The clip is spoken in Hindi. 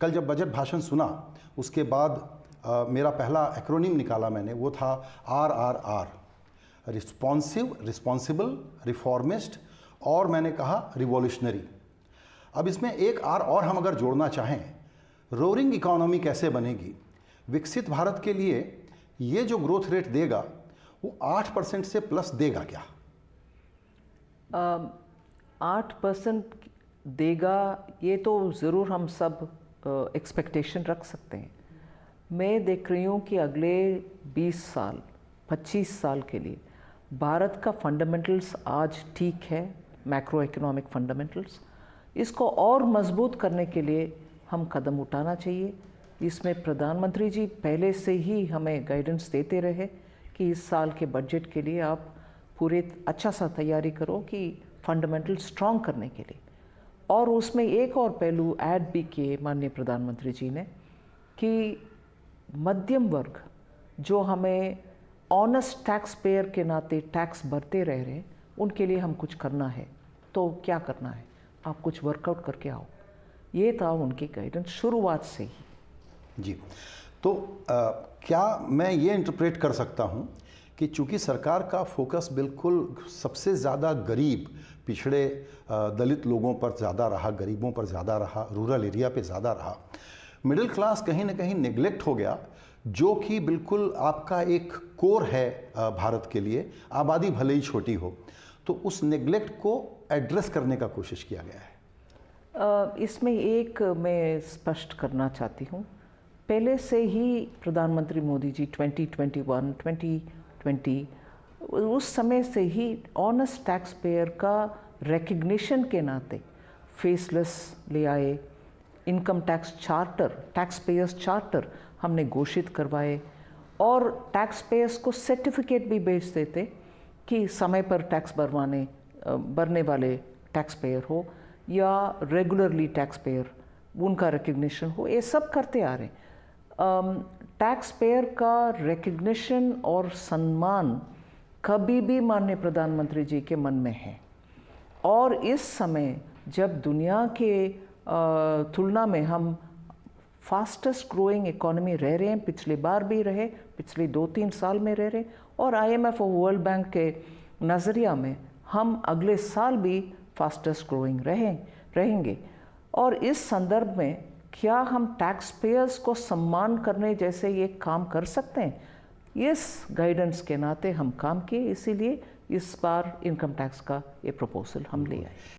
कल जब बजट भाषण सुना उसके बाद मेरा पहला एक्रोनिम निकाला मैंने, वो था RRR, रिस्पॉन्सिव, रिस्पॉन्सिबल, रिफॉर्मिस्ट और मैंने कहा रिवॉल्यूशनरी। अब इसमें एक R और हम अगर जोड़ना चाहें, रोरिंग इकोनॉमी कैसे बनेगी, विकसित भारत के लिए ये जो ग्रोथ रेट देगा वो 8% से प्लस देगा क्या? 8% देगा ये तो ज़रूर हम सब एक्सपेक्टेशन रख सकते हैं। मैं देख रही हूँ कि अगले 20 साल 25 साल के लिए भारत का फंडामेंटल्स आज ठीक है, मैक्रो इकोनॉमिक फंडामेंटल्स, इसको और मजबूत करने के लिए हम कदम उठाना चाहिए। इसमें प्रधानमंत्री जी पहले से ही हमें गाइडेंस देते रहे कि इस साल के बजट के लिए आप पूरे अच्छा सा तैयारी करो कि फंडामेंटल स्ट्रॉन्ग करने के लिए। और उसमें एक और पहलू ऐड भी किए माननीय प्रधानमंत्री जी ने कि मध्यम वर्ग जो हमें ऑनेस्ट टैक्स पेयर के नाते टैक्स भरते रह रहे, उनके लिए हम कुछ करना है। तो क्या करना है, आप कुछ वर्कआउट करके आओ। ये था उनकी गाइडेंस शुरुआत से ही। जी, तो क्या मैं ये इंटरप्रेट कर सकता हूँ कि चूंकि सरकार का फोकस बिल्कुल सबसे ज़्यादा गरीब, पिछड़े, दलित लोगों पर ज़्यादा रहा, गरीबों पर ज़्यादा रहा, रूरल एरिया पे ज़्यादा रहा, मिडिल क्लास कहीं ना कहीं नेग्लेक्ट हो गया, जो कि बिल्कुल आपका एक कोर है भारत के लिए, आबादी भले ही छोटी हो, तो उस नेग्लेक्ट को एड्रेस करने का कोशिश किया गया है। इसमें एक मैं स्पष्ट करना चाहती हूँ, पहले से ही प्रधानमंत्री मोदी जी 2021, 2020 उस समय से ही ऑनेस्ट टैक्स पेयर का रिकग्निशन के नाते फेसलेस ले आए, income tax charter, tax payers charter हमने घोषित करवाए और टैक्स पेयर्स को सर्टिफिकेट भी भेज देते कि समय पर टैक्स भरने वाले टैक्स पेयर हो या रेगुलरली टैक्स पेयर, उनका रिकग्निशन हो। ये सब करते आ रहे हैं। टैक्स पेयर का रिकग्निशन और सम्मान कभी भी माननीय प्रधानमंत्री जी के मन में है। और इस समय जब दुनिया के तुलना में हम फास्टेस्ट ग्रोइंग इकोनॉमी रह रहे हैं, पिछली बार भी रहे, पिछले 2-3 साल में रह रहे, और IMF और वर्ल्ड बैंक के नज़रिया में हम अगले साल भी फास्टेस्ट ग्रोइंग रहेंगे। और इस संदर्भ में क्या हम टैक्स पेयर्स को सम्मान करने जैसे ये काम कर सकते हैं, इस गाइडेंस के नाते हम काम किए, इसीलिए इस बार इनकम टैक्स का ये प्रपोजल हम ले आए।